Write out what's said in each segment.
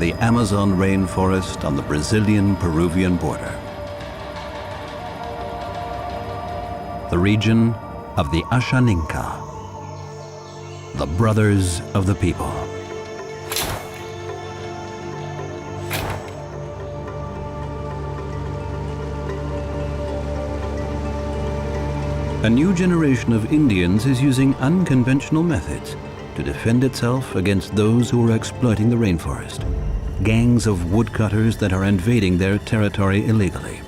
the Amazon rainforest on the Brazilian-Peruvian border. The region of the Ashaninka, the brothers of the people. A new generation of Indians is using unconventional methods to defend itself against those who are exploiting the rainforest. Gangs of woodcutters that are invading their territory illegally.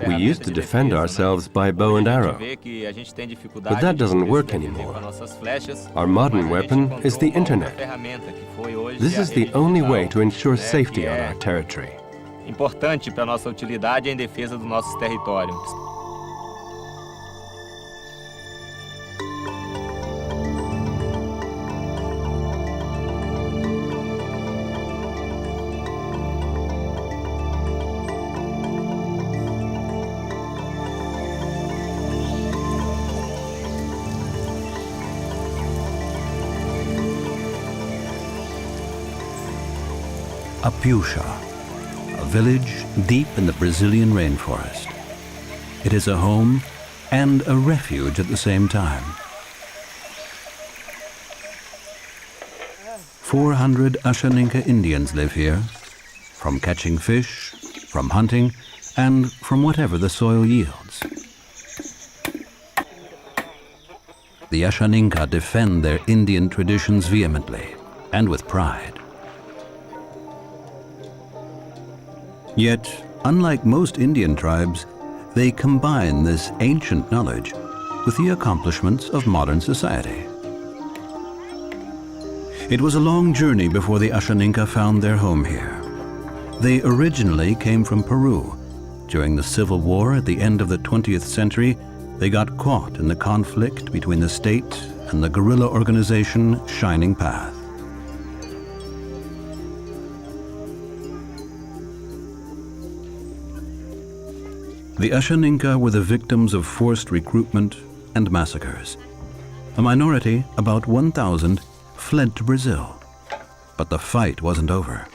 We used to defend ourselves by bow and arrow, but that doesn't work anymore. Our modern weapon is the internet. This is the only way to ensure safety on our territory. Importante para nossa utilidade em defesa dos nossos territórios. Apusha, a village deep in the Brazilian rainforest. It is a home and a refuge at the same time. 400 Ashaninka Indians live here, from catching fish, from hunting, and from whatever the soil yields. The Ashaninka defend their Indian traditions vehemently and with pride. Yet, unlike most Indian tribes, they combine this ancient knowledge with the accomplishments of modern society. It was a long journey before the Ashaninka found their home here. They originally came from Peru. During the Civil War at the end of the 20th century, they got caught in the conflict between the state and the guerrilla organization Shining Path. The Ashaninka were the victims of forced recruitment and massacres. A minority, about 1,000, fled to Brazil, but the fight wasn't over.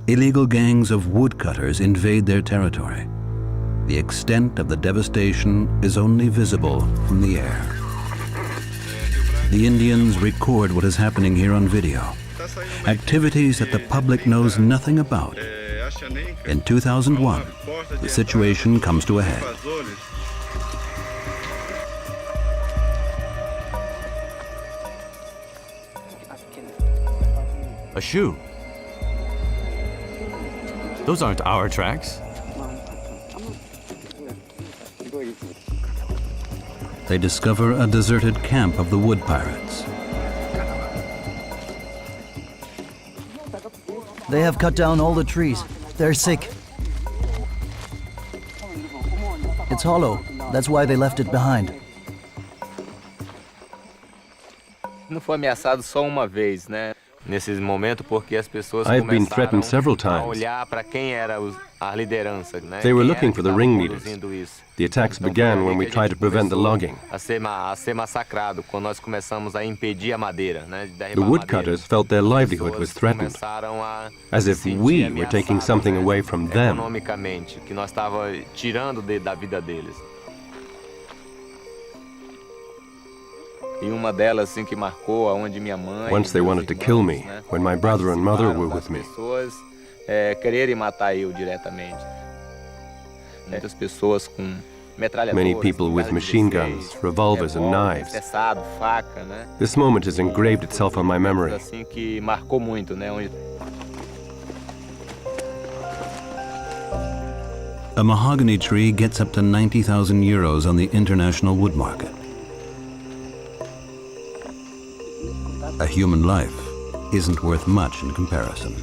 Illegal gangs of woodcutters invade their territory. The extent of the devastation is only visible from the air. The Indians record what is happening here on video, activities that the public knows nothing about. In 2001, the situation comes to a head. A shoe. Those aren't our tracks. They discover a deserted camp of the wood pirates. They have cut down all the trees. They're sick. It's hollow. That's why they left it behind. Não foi ameaçado só uma vez, né? Nesse momento, porque as pessoas I've been threatened several começaram a times. olhar para quem era a liderança, né? They were Quem looking era for que the estava ringleaders. conduzindo isso. The attacks Então, began foi when aí we que a tried gente to prevent the começou logging. a ser massacrado, quando nós começamos a impedir a madeira, né? De derribar The a madeira. woodcutters felt their livelihood As was pessoas threatened, começaram a as se if sentir we were taking ameaçadas, something né? away from them. Economicamente, que nós estava tirando da vida deles. E uma delas assim que marcou aonde minha mãe. Once they wanted to kill me, when my brother and mother were with me. Pessoas quererem matar eu diretamente. Muitas pessoas com metralhadoras. Many people with machine guns, revolvers and knives. Tessado, faca, né? This moment has engraved itself on my memory. Assim que marcou muito, né? A mahogany tree gets up to 90,000 euros on the international wood market. A human life isn't worth much in comparison.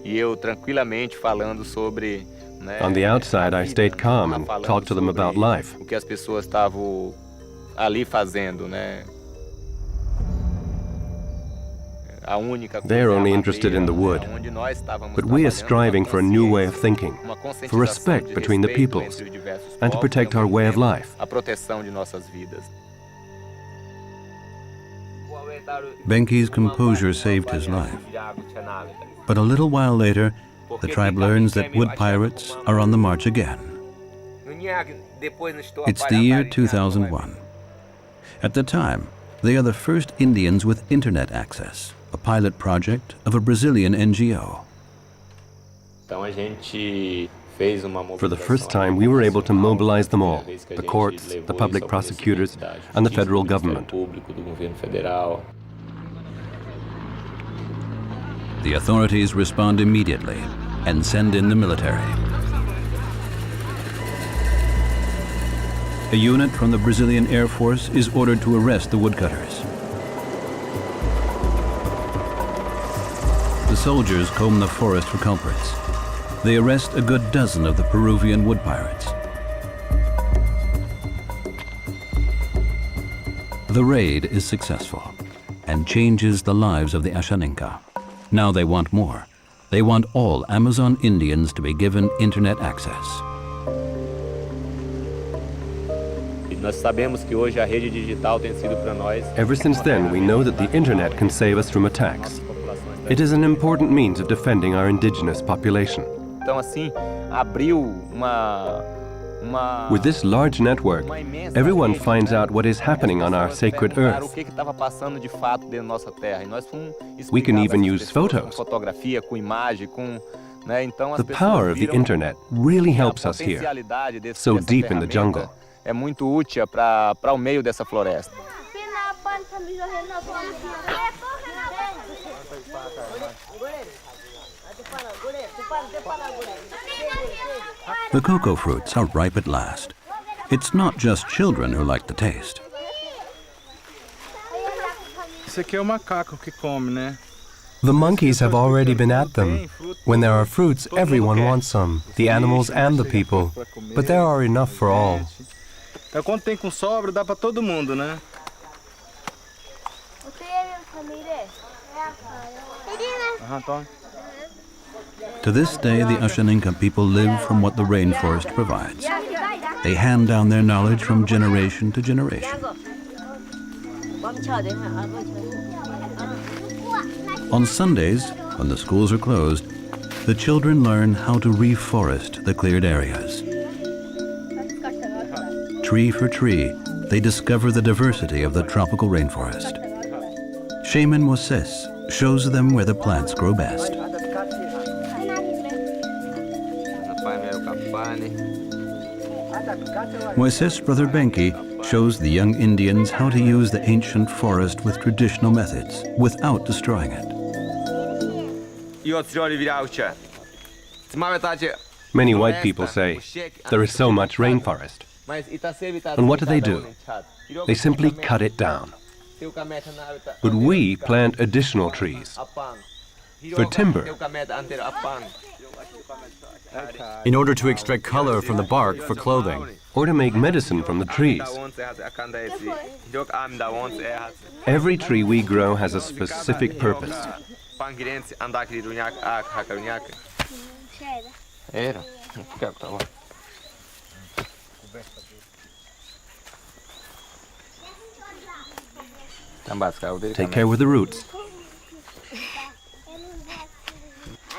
E eu tranquilamente falando sobre, né, On the outside, I stayed calm and falando talked to them sobre about life. O que as pessoas estavam ali fazendo, né? They're only interested in the wood. But we are striving for a new way of thinking, for respect between the peoples, and to protect our way of life. Benki's composure saved his life. But a little while later, the tribe learns that wood pirates are on the march again. It's the year 2001. At the time, they are the first Indians with internet access, a pilot project of a Brazilian NGO. For the first time, we were able to mobilize them all, the courts, the public prosecutors, and the federal government. The authorities respond immediately and send in the military. A unit from the Brazilian Air Force is ordered to arrest the woodcutters. The soldiers comb the forest for culprits. They arrest a good dozen of the Peruvian wood pirates. The raid is successful and changes the lives of the Ashaninka. Now they want more. They want all Amazon Indians to be given internet access. Ever since then, we know that the internet can save us from attacks. It is an important means of defending our indigenous population. With this large network, everyone finds out what is happening on our sacred earth. We can even use photos. The power of the internet really helps us here, so deep in the jungle. É muito útil para o meio dessa floresta. The cocoa fruits are ripe at last. It's not just children who like the taste. Esse aqui é o macaco que come, né? The monkeys have already been at them. When there are fruits, everyone wants some, the animals and the people. But there are enough for all. Então, quando tem com sobra, dá para todo mundo, né? To this day, the Ashaninka people live from what the rainforest provides. They hand down their knowledge from generation to generation. On Sundays, when the schools are closed, the children learn how to reforest the cleared areas. Tree for tree, they discover the diversity of the tropical rainforest. Shaman Moses shows them where the plants grow best. Moises' brother Benki shows the young Indians how to use the ancient forest with traditional methods without destroying it. Many white people say, there is so much rainforest. And what do? They simply cut it down. But we plant additional trees for timber. In order to extract color from the bark for clothing. Or to make medicine from the trees. Every tree we grow has a specific purpose. Take care with the roots.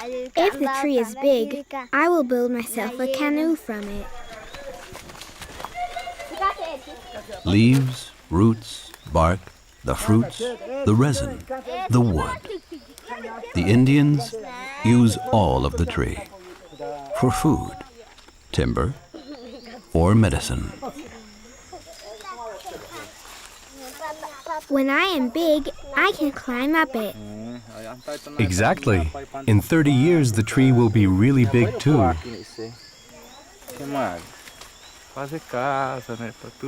If the tree is big, I will build myself a canoe from it. Leaves, roots, bark, the fruits, the resin, the wood. The Indians use all of the tree for food, timber, or medicine. When I am big, I can climb up it. Exactly. In 30 years, the tree will be really big too.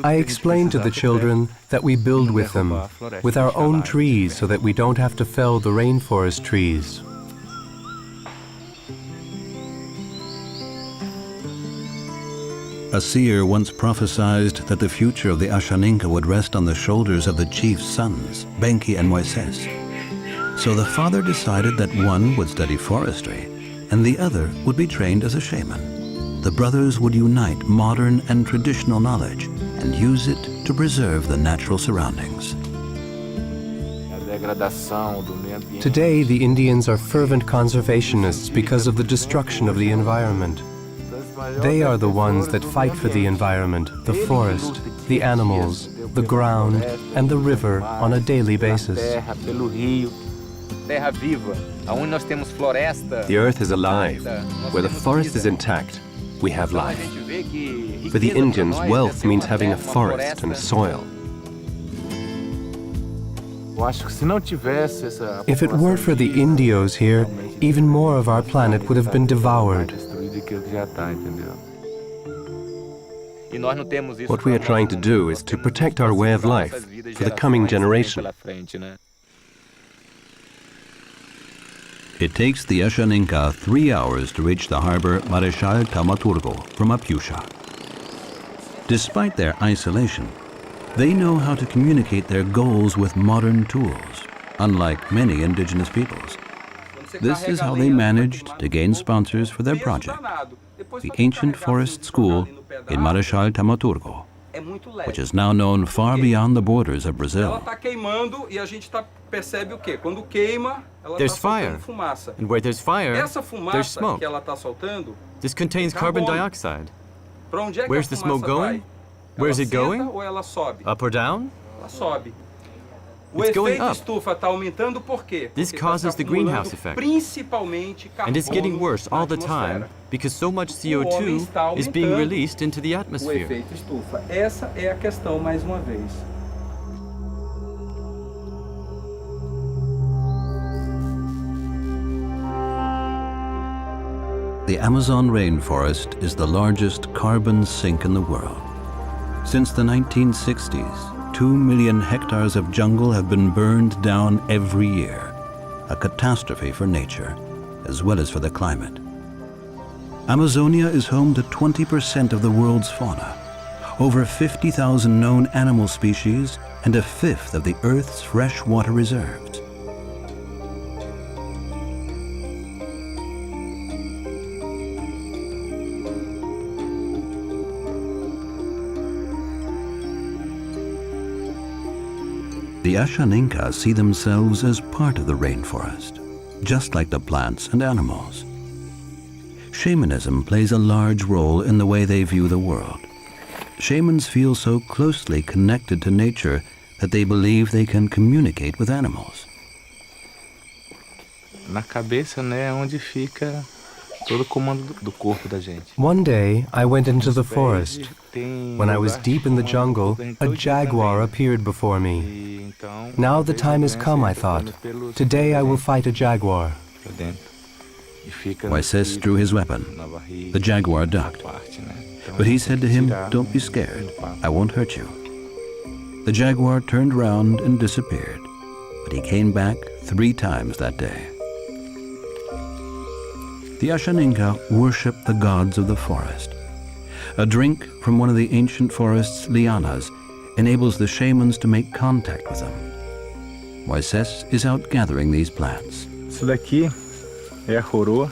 I explained to the children that we build with them, with our own trees, so that we don't have to fell the rainforest trees. A seer once prophesied that the future of the Ashaninka would rest on the shoulders of the chief's sons, Benki and Moises. So the father decided that one would study forestry and the other would be trained as a shaman. The brothers would unite modern and traditional knowledge and use it to preserve the natural surroundings. Today, the Indians are fervent conservationists because of the destruction of the environment. They are the ones that fight for the environment, the forest, the animals, the ground, and the river on a daily basis. The earth is alive. Where the forest is intact, we have life. For the Indians, wealth means having a forest and a soil. If it weren't for the Indios here, even more of our planet would have been devoured. What we are trying to do is to protect our way of life for the coming generation. It takes the Ashaninka 3 hours to reach the harbor Marechal Taumaturgo from Apusha. Despite their isolation, they know how to communicate their goals with modern tools, unlike many indigenous peoples. This is how they managed to gain sponsors for their project, the Ancient Forest School in Marechal Taumaturgo, which is now known far beyond the borders of Brazil. There's fire, and where there's fire, there's smoke. This contains carbon dioxide. Where's the smoke going? Where's it going? Up or down? It's going up. This causes the greenhouse effect. And it's getting worse all the time because so much CO2 is being released into the atmosphere. The Amazon rainforest is the largest carbon sink in the world. Since the 1960s, 2 million hectares of jungle have been burned down every year, a catastrophe for nature, as well as for the climate. Amazonia is home to 20% of the world's fauna, over 50,000 known animal species, and a fifth of the Earth's freshwater reserves. The Ashaninka see themselves as part of the rainforest, just like the plants and animals. Shamanism plays a large role in the way they view the world. Shamans feel so closely connected to nature that they believe they can communicate with animals. One day, I went into the forest. When I was deep in the jungle, a jaguar appeared before me. Now the time has come, I thought. Today I will fight a jaguar. Moises drew his weapon. The jaguar ducked. But he said to him, "Don't be scared. I won't hurt you." The jaguar turned round and disappeared, but he came back 3 times that day. The Ashaninka worship the gods of the forest. A drink from one of the ancient forest's lianas enables the shamans to make contact with them. Moises is out gathering these plants. Isso daqui é a Horua,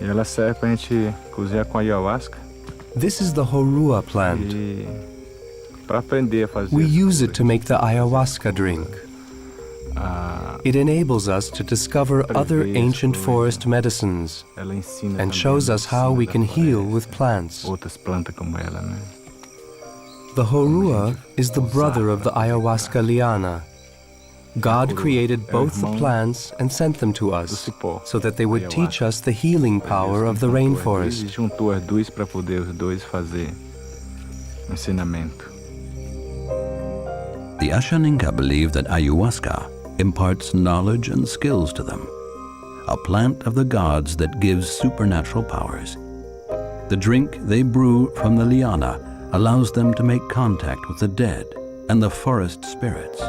e ela serve pra gente cozinhar com ayahuasca. This is the Horua plant. E para aprender a fazer. We use it to make the ayahuasca drink. It enables us to discover other ancient forest medicines and shows us how we can heal with plants. The Horua is the brother of the ayahuasca liana. God created both the plants and sent them to us so that they would teach us the healing power of the rainforest. The Ashaninka believe that ayahuasca imparts knowledge and skills to them, a plant of the gods that gives supernatural powers. The drink they brew from the liana allows them to make contact with the dead and the forest spirits.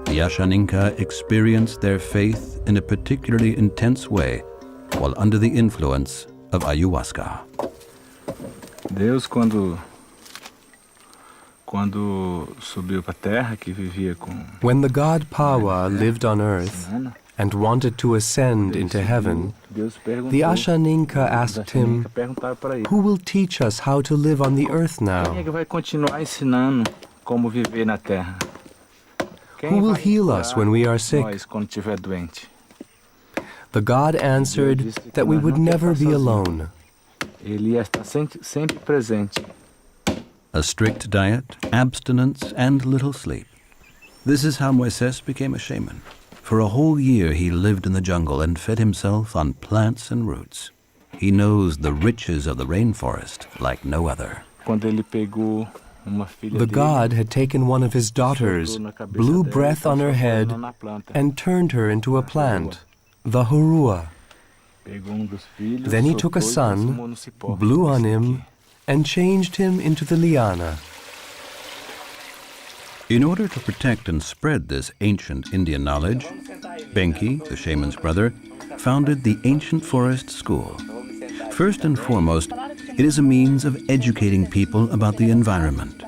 The Ashaninka experience their faith in a particularly intense way while under the influence of ayahuasca. Deus, quando subiu para a terra, que vivia com... When the god Pawa lived on earth and wanted to ascend into heaven, the Ashaninka asked him, "Who will teach us how to live on the earth now? Quem é que vai continuar ensinando como viver na terra? Who will heal us when we are sick?" Nós quando estiver doente. The god answered that we would never be alone. Ele ia estar sempre presente. A strict diet, abstinence, and little sleep. This is how Moises became a shaman. For a whole year he lived in the jungle and fed himself on plants and roots. He knows the riches of the rainforest like no other. Quando ele pegou uma filha The dele, god had taken one of his daughters, blew breath on her head, and turned her into a plant, the Horua. pegou dos filhos, Then he took a soltou e transformou son, no cipó. blew on him, and changed him into the liana. In order to protect and spread this ancient Indian knowledge, Benki, the shaman's brother, founded the Ancient Forest School. First and foremost, it is a means of educating people about the environment.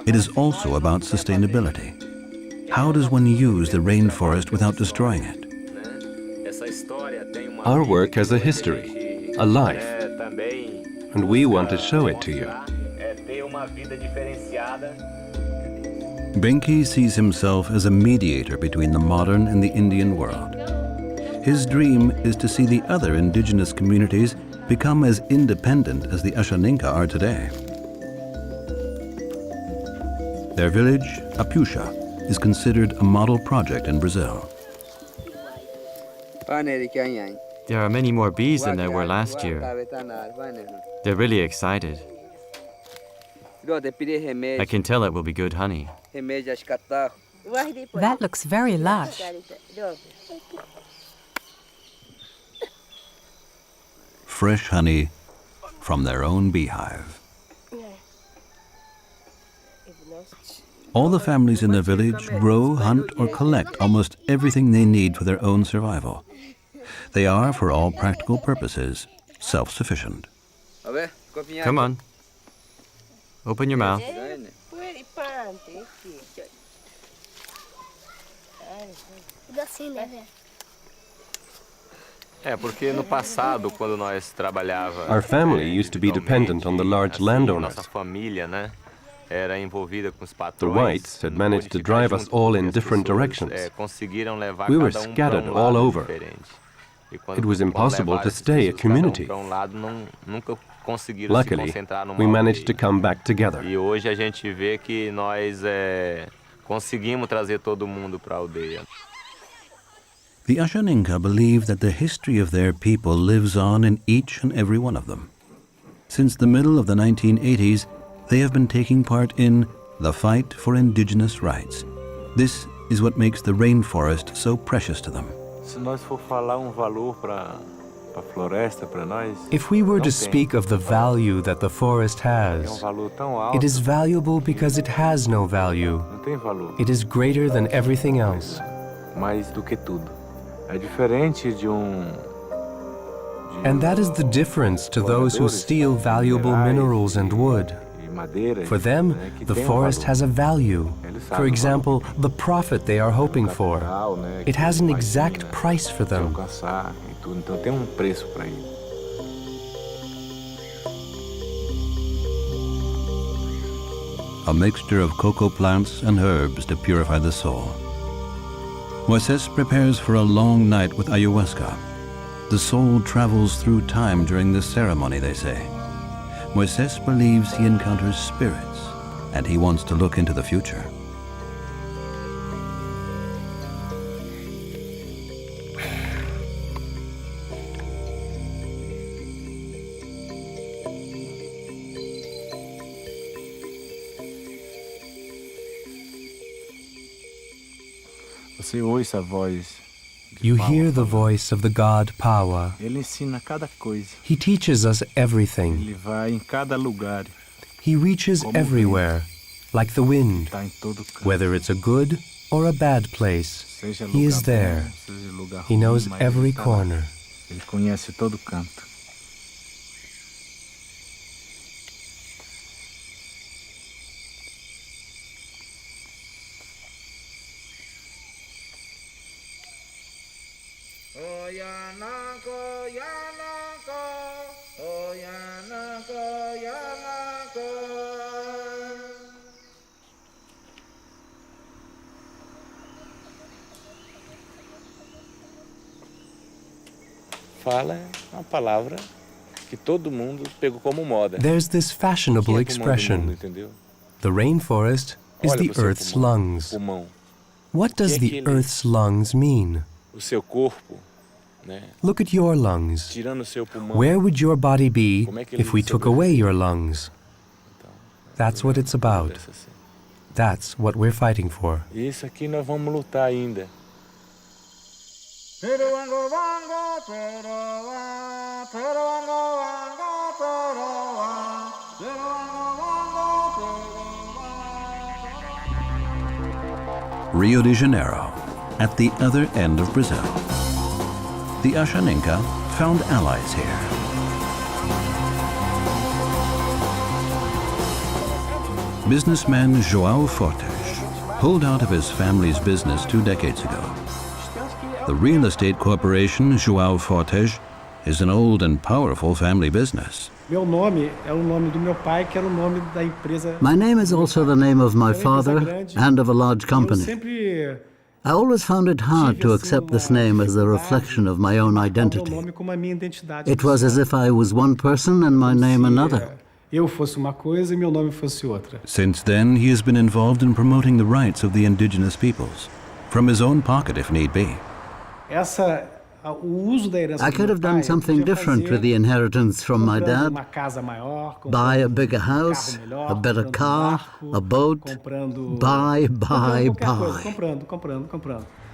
It is also about sustainability. How does one use the rainforest without destroying it? Our work has a history, a life, and we want to show it to you. Benki sees himself as a mediator between the modern and the Indian world. His dream is to see the other indigenous communities become as independent as the Ashaninka are today. Their village, Apusha, is considered a model project in Brazil. There are many more bees than there were last year. They're really excited. I can tell it will be good honey. That looks very lush. Fresh honey from their own beehive. All the families in the village grow, hunt, or collect almost everything they need for their own survival. They are, for all practical purposes, self-sufficient. Come on. Open your mouth. Porque no passado, quando nós trabalhava, Our family used to be dependent on the large landowners. Nossa família, né, era envolvida com os patrões. The whites had managed to drive us all in different directions. Conseguiram levar We were cada scattered pra all lado over. diferente. E quando It was impossible to stay a levaram community. pra lado, nunca conseguiram Luckily, se concentrar numa we managed to aldeia. come back together. E hoje a gente vê que nós conseguimos trazer todo mundo para a aldeia. The Ashaninka believe that the history of their people lives on in each and every one of them. Since the middle of the 1980s, they have been taking part in the fight for indigenous rights. This is what makes the rainforest so precious to them. Se nós for falar valor para a floresta para nós, If we were to speak of the value that the forest has, valor tão alto, it is valuable because it has no value. não tem valor, It is greater than everything else. mais do que tudo. É diferente de And that is the difference to those who steal valuable minerals and wood. e madeira. For them, né, que the tem forest valor. has a value. Eles sabem For o example, the profit they are hoping valor for. natural, né, It que has an imagina exact price for de them. alcançar e tudo. Então tem preço para ele. A mixture of cocoa plants and herbs to purify the soul. Moises prepares for a long night with ayahuasca. The soul travels through time during this ceremony, they say. Moises believes he encounters spirits, and he wants to look into the future. Você ouça a voz. You hear the voice of the god Pawa. Ele ensina cada coisa. He teaches us everything. Ele vai em cada lugar. He reaches everywhere, like the wind. Está em todo canto. Whether it's a good or a bad place, Seja he is lugar there. bom, seja lugar He knows ruim, mas every ele tá lá. corner. Ele conhece todo canto. Fala uma palavra que todo mundo pegou como moda. There's this fashionable expression. The rainforest is the Earth's lungs. What does the Earth's lungs mean? O seu corpo, né? Look at your lungs. Tirando o seu pulmão. Where would your body be if we took away your lungs? That's what it's about. That's what we're fighting for. Isso aqui nós vamos lutar ainda. Rio de Janeiro, at the other end of Brazil. The Ashaninka found allies here. Businessman João Fortes pulled out of his family's business 2 decades ago. The real estate corporation João Fortes is an old and powerful family business. My name is also the name of my father and of a large company. I always found it hard to accept this name as a reflection of my own identity. It was as if I was one person and my name another. Since then, he has been involved in promoting the rights of the indigenous peoples, from his own pocket if need be. I could have done something different with the inheritance from my dad. Buy a bigger house, a better car, a boat. Buy.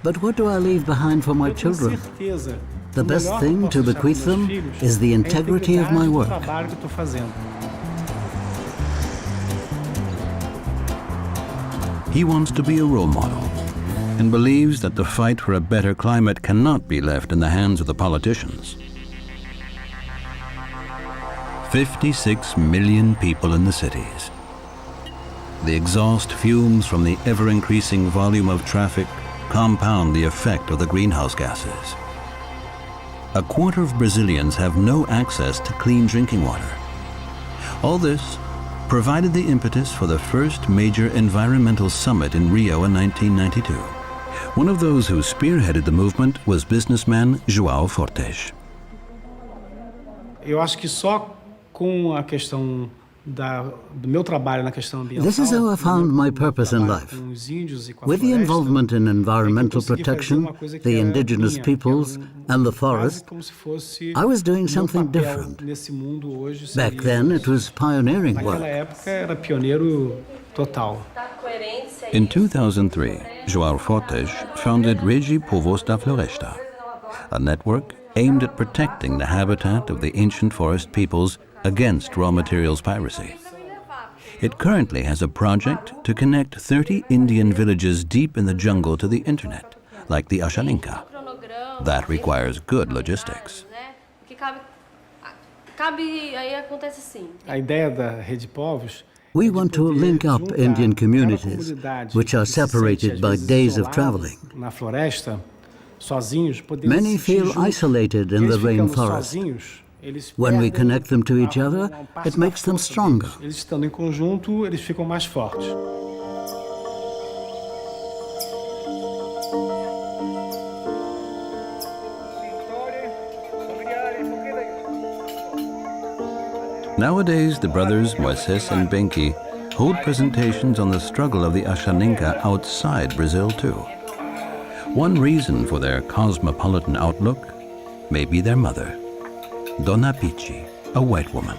But what do I leave behind for my children? The best thing to bequeath them is the integrity of my work. He wants to be a role model and believes that the fight for a better climate cannot be left in the hands of the politicians. 56 million people in the cities. The exhaust fumes from the ever-increasing volume of traffic compound the effect of the greenhouse gases. A quarter of Brazilians have no access to clean drinking water. All this provided the impetus for the first major environmental summit in Rio in 1992. One of those who spearheaded the movement was businessman João Fortes. This is how I found my purpose in life. With the involvement in environmental protection, the indigenous peoples, and the forest, I was doing something different. Back then, it was pioneering work. In 2003, João Fortes founded Rede Povos da Floresta, a network aimed at protecting the habitat of the ancient forest peoples against raw materials piracy. It currently has a project to connect 30 Indian villages deep in the jungle to the internet, like the Ashaninka. That requires good logistics. We want to link up Indian communities, which are separated by days of traveling. Many feel isolated in the rainforest. When we connect them to each other, it makes them stronger. Nowadays, the brothers Moises and Benki hold presentations on the struggle of the Ashaninka outside Brazil too. One reason for their cosmopolitan outlook may be their mother, Dona Pichi, a white woman.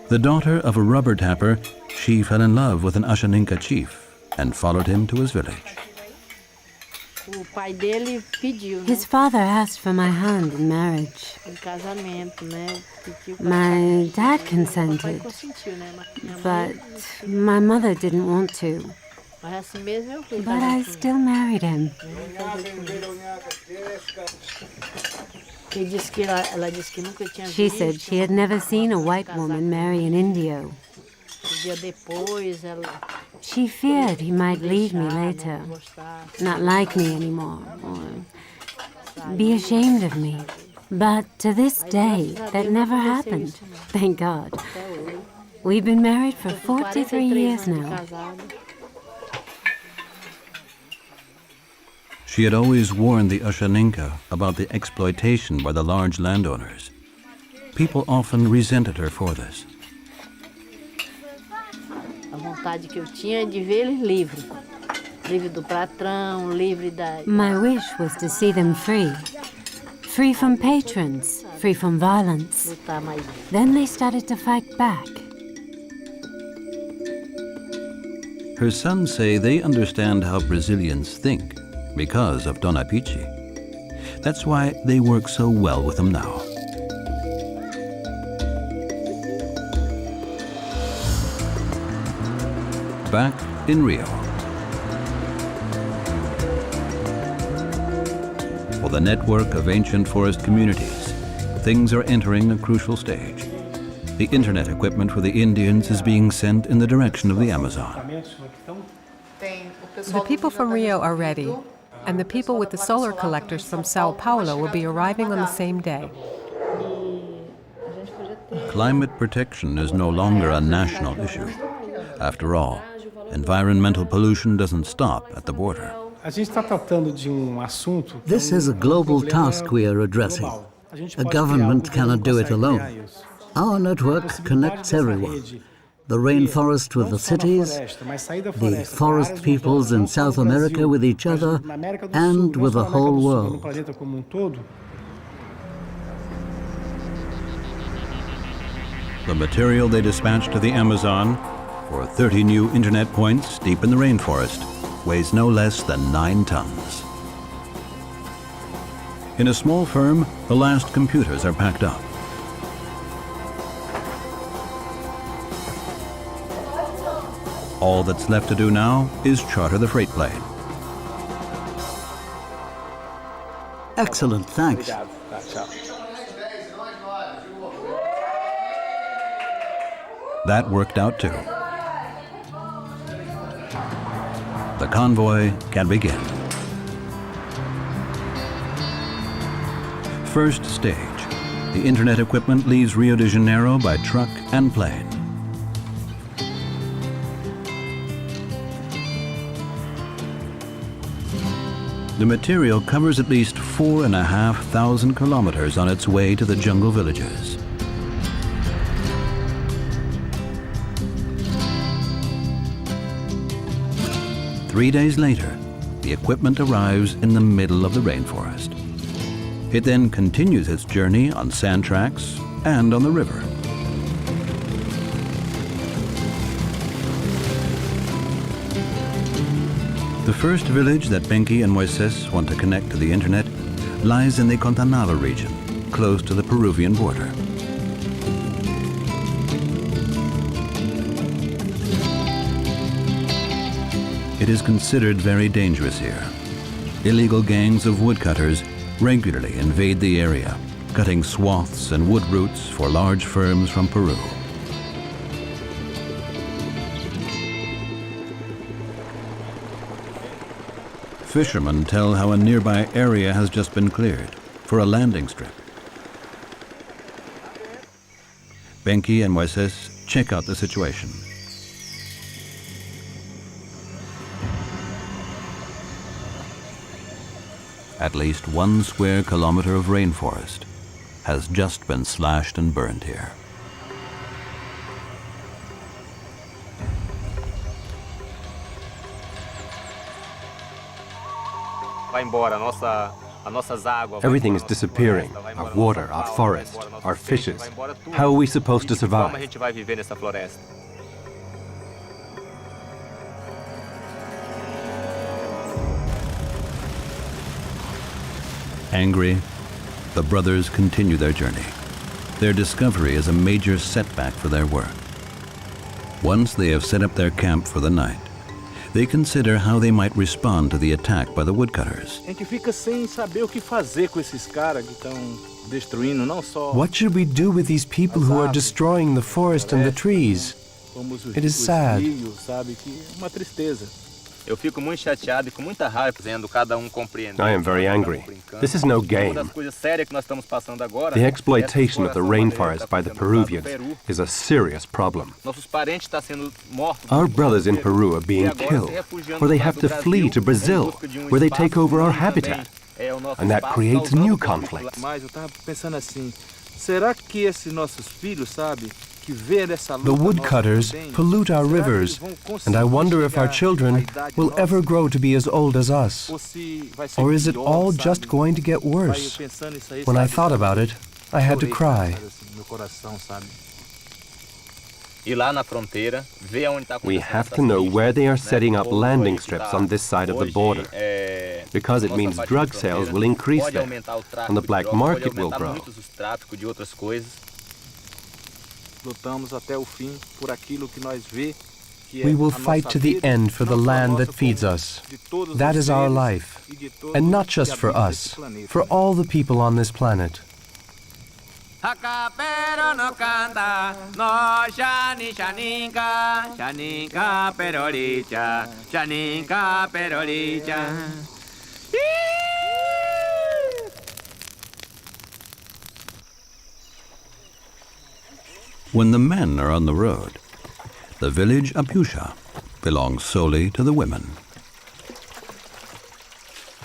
The daughter of a rubber tapper, she fell in love with an Ashaninka chief and followed him to his village. His father asked for my hand in marriage. My dad consented, but my mother didn't want to. But I still married him. She said she had never seen a white woman marry an Indio. She feared he might leave me later, not like me anymore, or be ashamed of me. But to this day, that never happened. Thank God. We've been married for 43 years now. She had always warned the Ashaninka about the exploitation by the large landowners. People often resented her for this. My wish was to see them free. Free from patrons, free from violence. Then they started to fight back. Her sons say they understand how Brazilians think because of Dona Pichi. That's why they work so well with them now. Back in Rio. For the network of ancient forest communities, things are entering a crucial stage. The internet equipment for the Indians is being sent in the direction of the Amazon. The people from Rio are ready, and the people with the solar collectors from Sao Paulo will be arriving on the same day. Climate protection is no longer a national issue. After all, environmental pollution doesn't stop at the border. This is a global task we are addressing. A government cannot do it alone. Our network connects everyone. The rainforest with the cities, the forest peoples in South America with each other, and with the whole world. The material they dispatch to the Amazon, for 30 new internet points deep in the rainforest, weighs no less than 9 tons. In a small firm, the last computers are packed up. All that's left to do now is charter the freight plane. Excellent, thanks. That worked out too. The convoy can begin. First stage. The internet equipment leaves Rio de Janeiro by truck and plane. The material covers at least 4,500 kilometers on its way to the jungle villages. Three days later, the equipment arrives in the middle of the rainforest. It then continues its journey on sand tracks and on the river. The first village that Benki and Moises want to connect to the internet lies in the Contanaba region, close to the Peruvian border. It is considered very dangerous here. Illegal gangs of woodcutters regularly invade the area, cutting swaths and wood roots for large firms from Peru. Fishermen tell how a nearby area has just been cleared for a landing strip. Benki and Moises check out the situation. At least 1 square kilometer of rainforest has just been slashed and burned here. Everything is disappearing. Our water, our forest, our fishes. How are we supposed to survive? Angry, the brothers continue their journey. Their discovery is a major setback for their work. Once they have set up their camp for the night, they consider how they might respond to the attack by the woodcutters. What should we do with these people who are destroying the forest and the trees? It is sad. I am very angry. This is no game. The exploitation of the rainforest by the Peruvians is a serious problem. Our brothers in Peru are being killed, or they have to flee to Brazil, where they take over our habitat. And that creates new conflicts. The woodcutters pollute our rivers, and I wonder if our children will ever grow to be as old as us. Or is it all just going to get worse? When I thought about it, I had to cry. We have to know where they are setting up landing strips on this side of the border, because it means drug sales will increase there, and the black market will grow. We will fight to the end for the land that feeds us. That is our life. And not just for us, for all the people on this planet. Acapero no canta, no Shaninka, Shaninka perolicha, Shaninka perolicha. When the men are on the road, the village Apusha belongs solely to the women.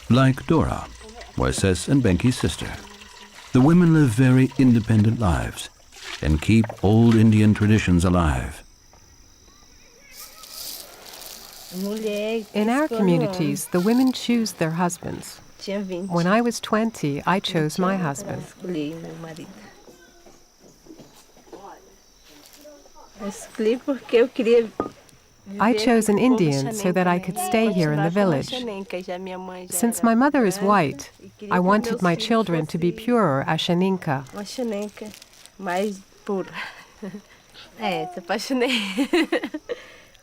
Like Dora, Moises and Benki's sister, the women live very independent lives and keep old Indian traditions alive. In our communities, the women choose their husbands. When I was 20, I chose my husband. I chose an Indian so that I could stay here in the village. Since my mother is white, I wanted my children to be pure Ashaninka.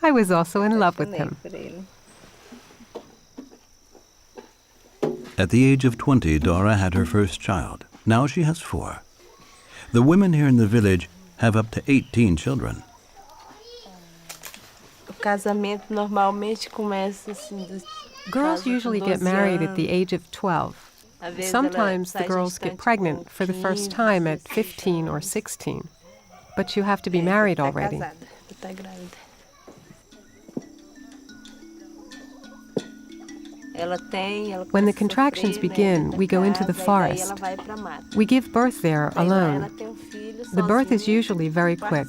I was also in love with him. At the age of 20, Dora had her first child. Now she has 4. The women here in the village have up to 18 children. Girls usually get married at the age of 12. Sometimes the girls get pregnant for the first time at 15 or 16. But you have to be married already. When the contractions begin, we go into the forest. We give birth there alone. The birth is usually very quick.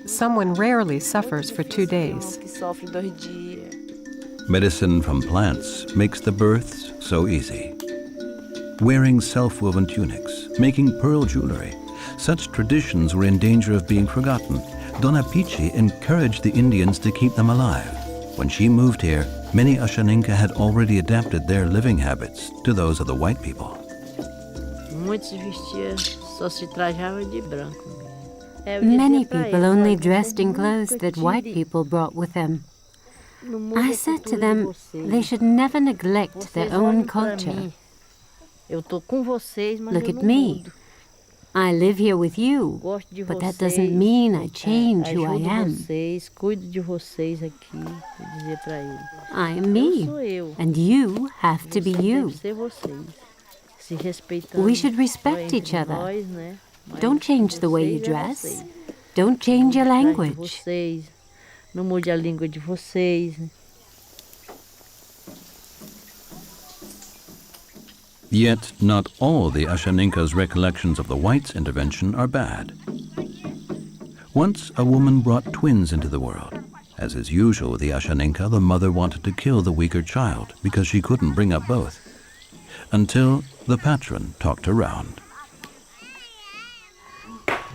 Someone rarely suffers for 2 days. Medicine from plants makes the births so easy. Wearing self-woven tunics, making pearl jewelry, such traditions were in danger of being forgotten. Dona Pichi encouraged the Indians to keep them alive. When she moved here, many Ashaninka had already adapted their living habits to those of the white people. Many people only dressed in clothes that white people brought with them. I said to them, they should never neglect their own culture. Look at me. I live here with you, but that doesn't mean I change who I am. I am me, and you have to be you. We should respect each other. Don't change the way you dress. Don't change your language. Yet not all the Ashaninka's recollections of the whites' intervention are bad. Once a woman brought twins into the world. As is usual with the Ashaninka, the mother wanted to kill the weaker child because she couldn't bring up both. Until the patron talked her round.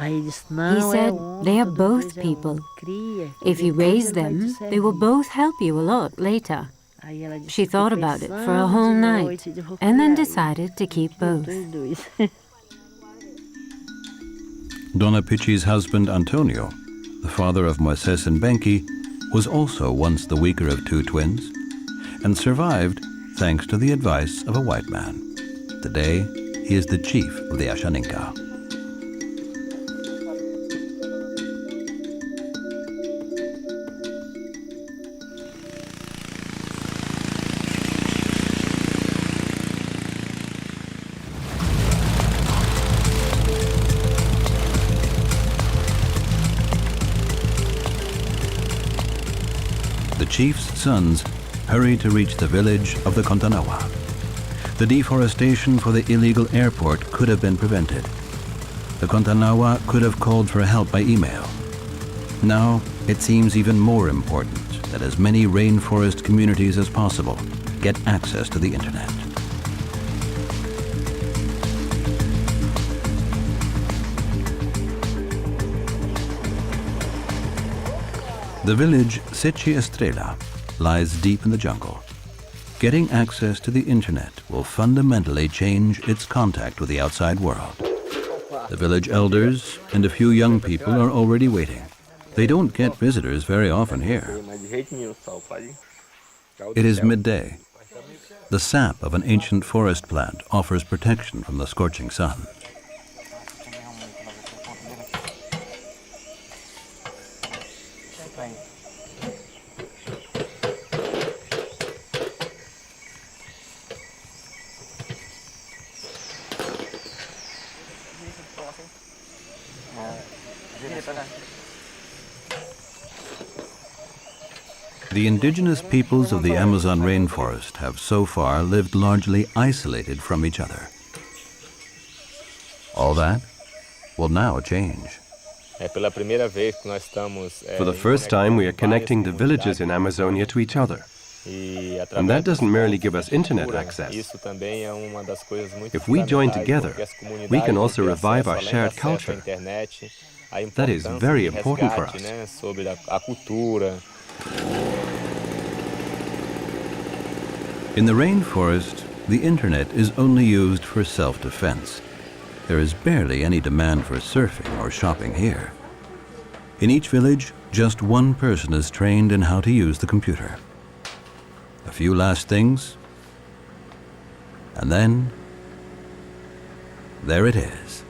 He said, they are both people. If you raise them, they will both help you a lot later. She thought about it for a whole night and then decided to keep both. Dona Pichi's husband, Antonio, the father of Moises and Benki, was also once the weaker of 2 twins and survived thanks to the advice of a white man. Today, he is the chief of the Ashaninka. chief's sons hurry to reach the village of the Kontanawa. The deforestation for the illegal airport could have been prevented. The Kontanawa could have called for help by email. Now, it seems even more important that as many rainforest communities as possible get access to the internet. The village Sechi Estrela lies deep in the jungle. Getting access to the internet will fundamentally change its contact with the outside world. The village elders and a few young people are already waiting. They don't get visitors very often here. It is midday. The sap of an ancient forest plant offers protection from the scorching sun. The indigenous peoples of the Amazon rainforest have so far lived largely isolated from each other. All that will now change. For the first time, we are connecting the villages in Amazonia to each other. And that doesn't merely give us internet access. If we join together, we can also revive our shared culture. That is very important for us. In the rainforest, the internet is only used for self-defense. There is barely any demand for surfing or shopping here. In each village, just one person is trained in how to use the computer. A few last things, and then there it is,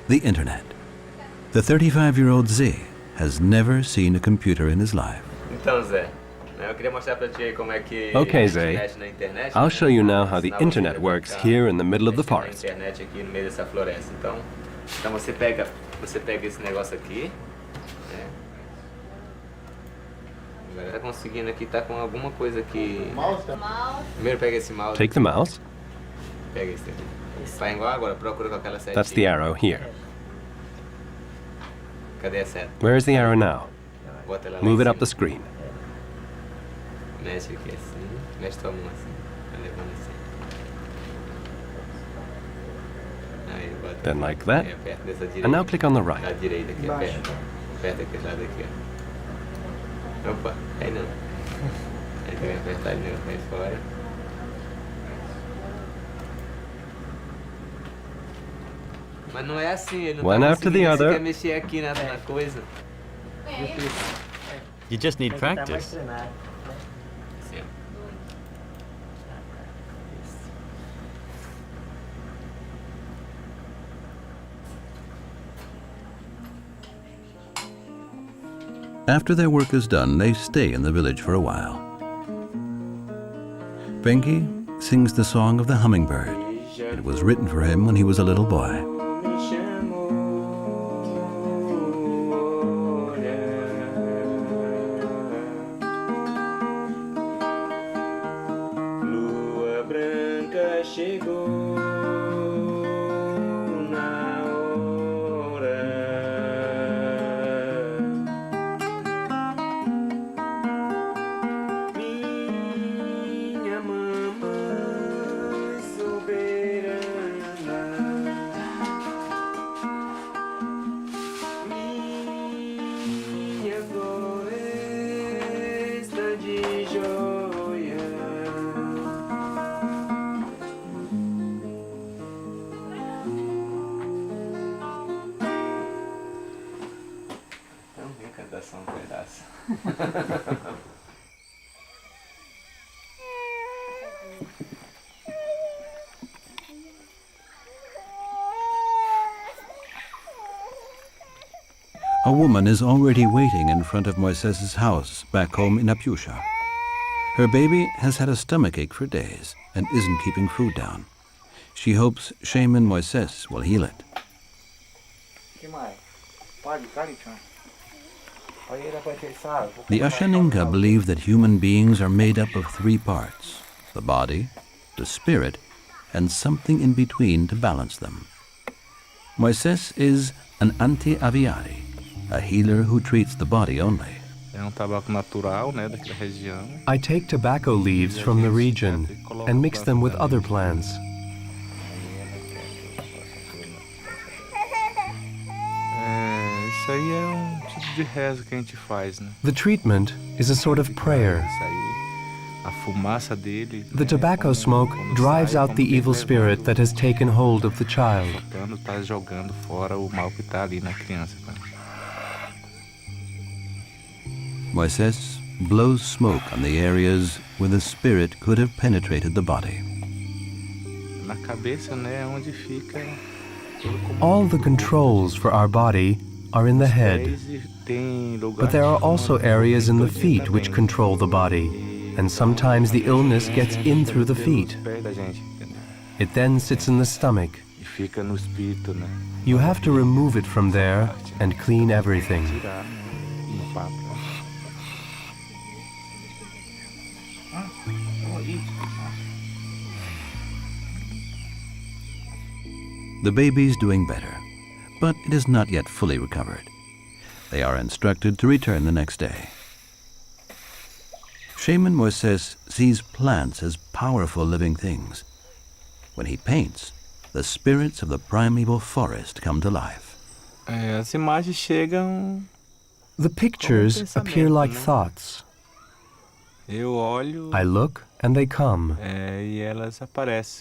the internet. The 35-year-old Z has never seen a computer in his life. Okay, Zay, I'll show you now how the internet works here in the middle of the forest. Take the mouse. That's the arrow here. Where is the arrow now? Move it up the screen. Then like that. And now click on the right. One after the other. You just need practice. After their work is done, they stay in the village for a while. Benki sings the song of the hummingbird. It was written for him when he was a little boy. A woman is already waiting in front of Moises' house back home in Apusha. Her baby has had a stomachache for days and isn't keeping food down. She hopes Shaman Moises will heal it. The Ashaninka believe that human beings are made up of three parts: the body, the spirit, and something in between to balance them. Moises is an anti-aviari, a healer who treats the body only. I take tobacco leaves from the region and mix them with other plants. The treatment is a sort of prayer. The tobacco smoke drives out the evil spirit that has taken hold of the child. Moises blows smoke on the areas where the spirit could have penetrated the body. All the controls for our body are in the head, but there are also areas in the feet which control the body, and sometimes the illness gets in through the feet. It then sits in the stomach. You have to remove it from there and clean everything. The baby's doing better, but it is not yet fully recovered. They are instructed to return the next day. Shaman Moises sees plants as powerful living things. When he paints, the spirits of the primeval forest come to life. The pictures appear like thoughts. I look and they come.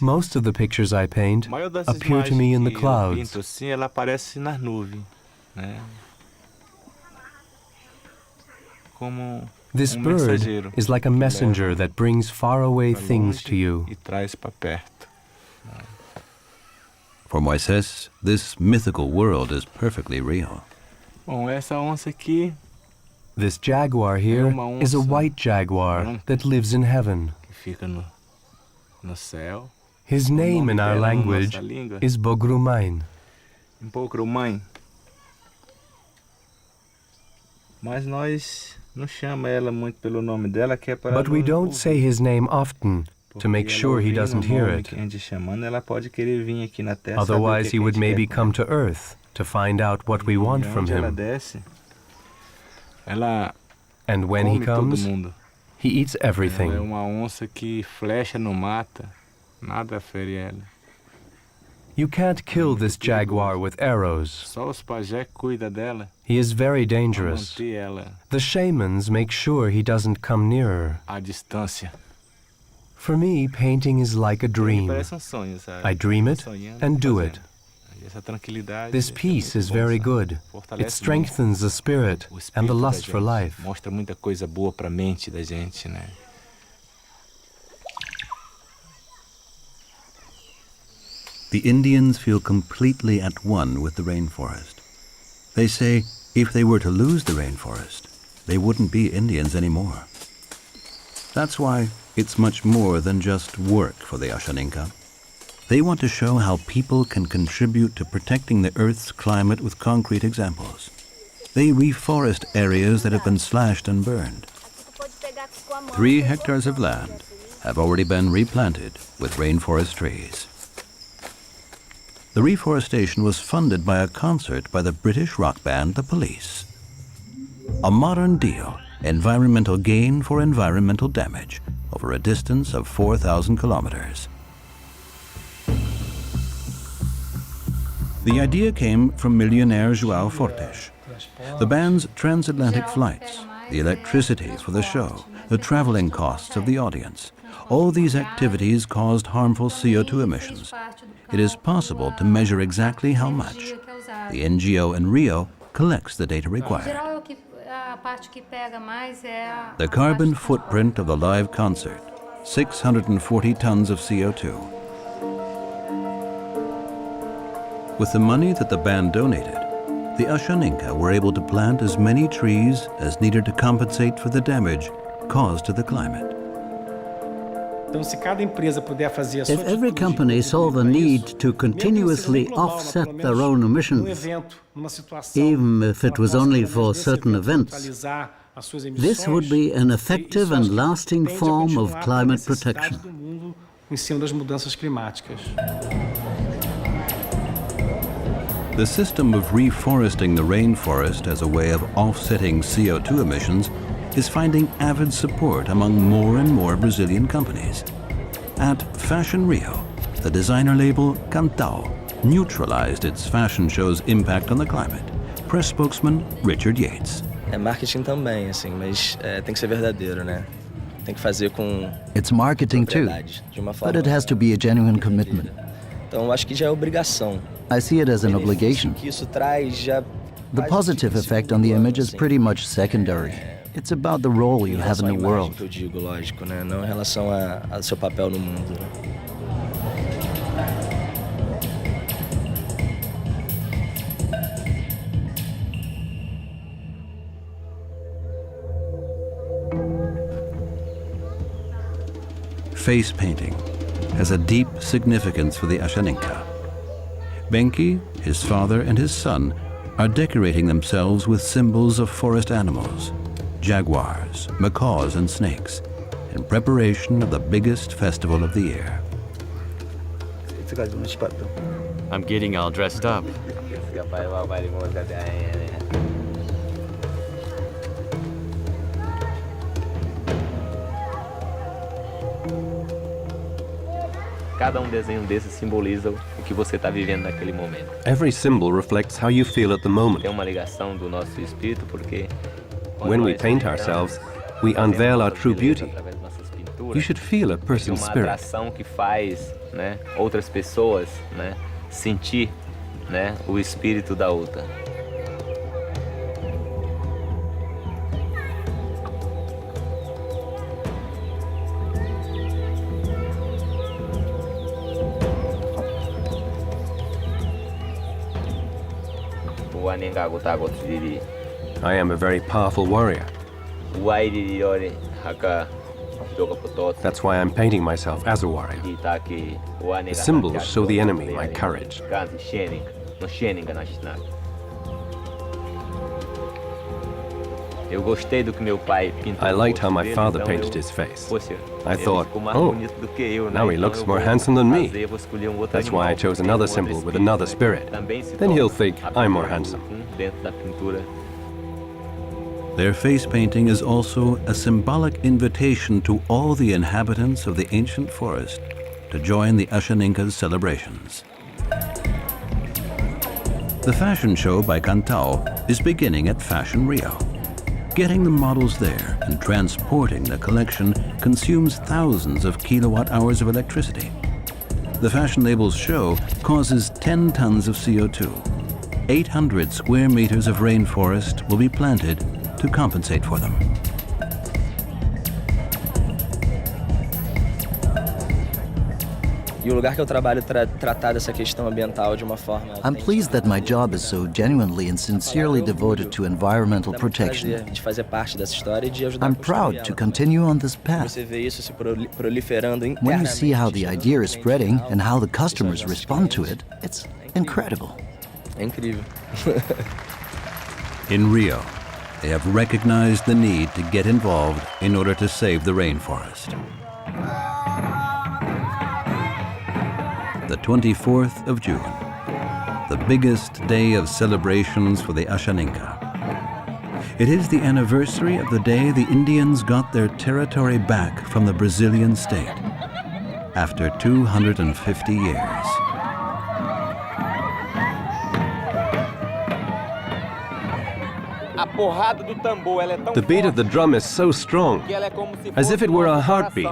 Most of the pictures I paint appear to me in the clouds. This bird is like a messenger that brings faraway things to you. For Moises, this mythical world is perfectly real. This jaguar here is a white jaguar that lives in heaven. His name in our language is Bogrumain. But we don't say his name often to make sure he doesn't hear it. Otherwise he would maybe come to Earth to find out what we want from him. And when he comes, he eats everything. You can't kill this jaguar with arrows. He is very dangerous. The shamans make sure he doesn't come nearer. For me, painting is like a dream. I dream it and do it. This piece is very good. It strengthens the spirit and the lust for life. The Indians feel completely at one with the rainforest. They say if they were to lose the rainforest, they wouldn't be Indians anymore. That's why it's much more than just work for the Ashaninka. They want to show how people can contribute to protecting the Earth's climate with concrete examples. They reforest areas that have been slashed and burned. 3 hectares of land have already been replanted with rainforest trees. The reforestation was funded by a concert by the British rock band The Police. A modern deal, environmental gain for environmental damage, over a distance of 4,000 kilometers. The idea came from millionaire João Fortes. The band's transatlantic flights, the electricity for the show, the traveling costs of the audience, all these activities caused harmful CO2 emissions. It is possible to measure exactly how much. The NGO in Rio collects the data required. The carbon footprint of the live concert, 640 tons of CO2. With the money that the band donated, the Ashaninka were able to plant as many trees as needed to compensate for the damage caused to the climate. If every company saw the need to continuously offset their own emissions, even if it was only for certain events, this would be an effective and lasting form of climate protection. The system of reforesting the rainforest as a way of offsetting CO2 emissions is finding avid support among more and more Brazilian companies. At Fashion Rio, the designer label Cantao neutralized its fashion show's impact on the climate. Press spokesman Richard Yates. É marketing também, assim, mas tem que ser verdadeiro, né? Tem que fazer com It's marketing too, but it has to be a genuine commitment. Então, acho que já é obrigação. I see it as an obligation. Que isso traz já. The positive effect on the image is pretty much secondary. It's about the role you have in the world. Que eu digo, lógico, né? Não em relação ao seu papel no mundo. Face painting has a deep significance for the Ashaninka. Benki, his father, and his son are decorating themselves with symbols of forest animals, jaguars, macaws, and snakes, in preparation of the biggest festival of the year. I'm getting all dressed up. Cada desenho desses simboliza o que você está vivendo naquele momento. Every symbol reflects how you feel at the moment. Tem uma ligação do nosso espírito porque when we paint ourselves, we unveil our true beauty. You should feel a person's spirit. Uma atração que faz, né, outras pessoas, né, sentir, né, o espírito da outra. I am a very powerful warrior. That's why I'm painting myself as a warrior. The symbols show the enemy my courage. I liked how my father painted his face. I thought, oh, now he looks more handsome than me. That's why I chose another symbol with another spirit. Then he'll think I'm more handsome. Their face painting is also a symbolic invitation to all the inhabitants of the ancient forest to join the Ashaninka's celebrations. The fashion show by Cantao is beginning at Fashion Rio. Getting the models there and transporting the collection consumes thousands of kilowatt-hours of electricity. The fashion label's show causes 10 tons of CO2. 800 square meters of rainforest will be planted to compensate for them. E o lugar que eu trabalho tratar dessa questão ambiental de uma forma. I'm pleased that my job is so genuinely and sincerely devoted to environmental protection. De fazer parte dessa história e de ajudar. I'm proud to continue on this path. Você vê isso se proliferando internamente. When you see how the idea is spreading and how the customers respond to it, it's incredible. É incrível. In Rio, they have recognized the need to get involved in order to save the rainforest. The 24th of June, the biggest day of celebrations for the Ashaninka. It is the anniversary of the day the Indians got their territory back from the Brazilian state after 250 years. The beat of the drum is so strong, as if it were a heartbeat.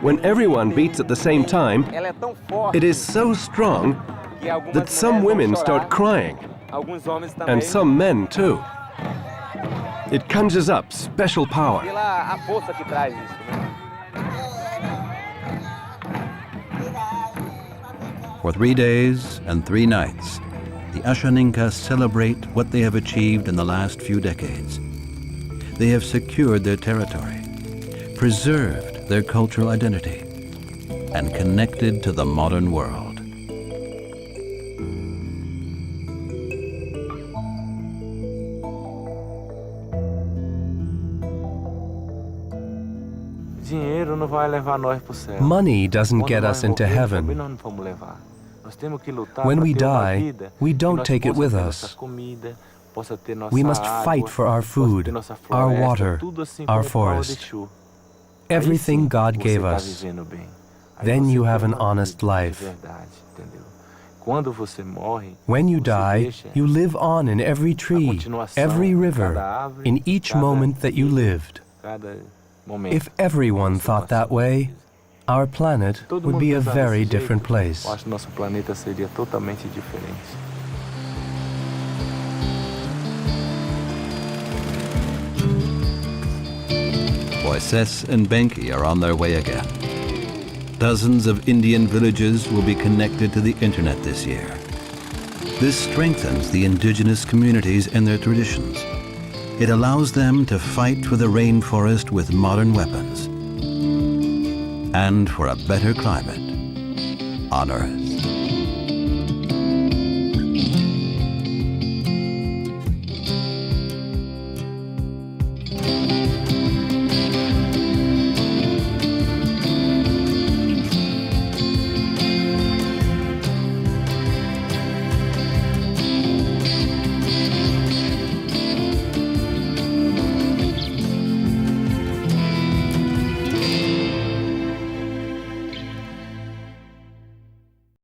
When everyone beats at the same time, it is so strong that some women start crying, and some men too. It conjures up special power. For 3 days and 3 nights, the Ashaninka celebrate what they have achieved in the last few decades. They have secured their territory, preserved their cultural identity, and connected to the modern world. Money doesn't get us into heaven. When we die, we don't take it with us. We must fight for our food, our water, our forest. Everything God gave us. Then you have an honest life. When you die, you live on in every tree, every river, in each moment that you lived. If everyone thought that way, our planet would be a very different place. Moises and Benki are on their way again. Dozens of Indian villages will be connected to the internet this year. This strengthens the indigenous communities and their traditions. It allows them to fight for the rainforest with modern weapons and for a better climate on Earth.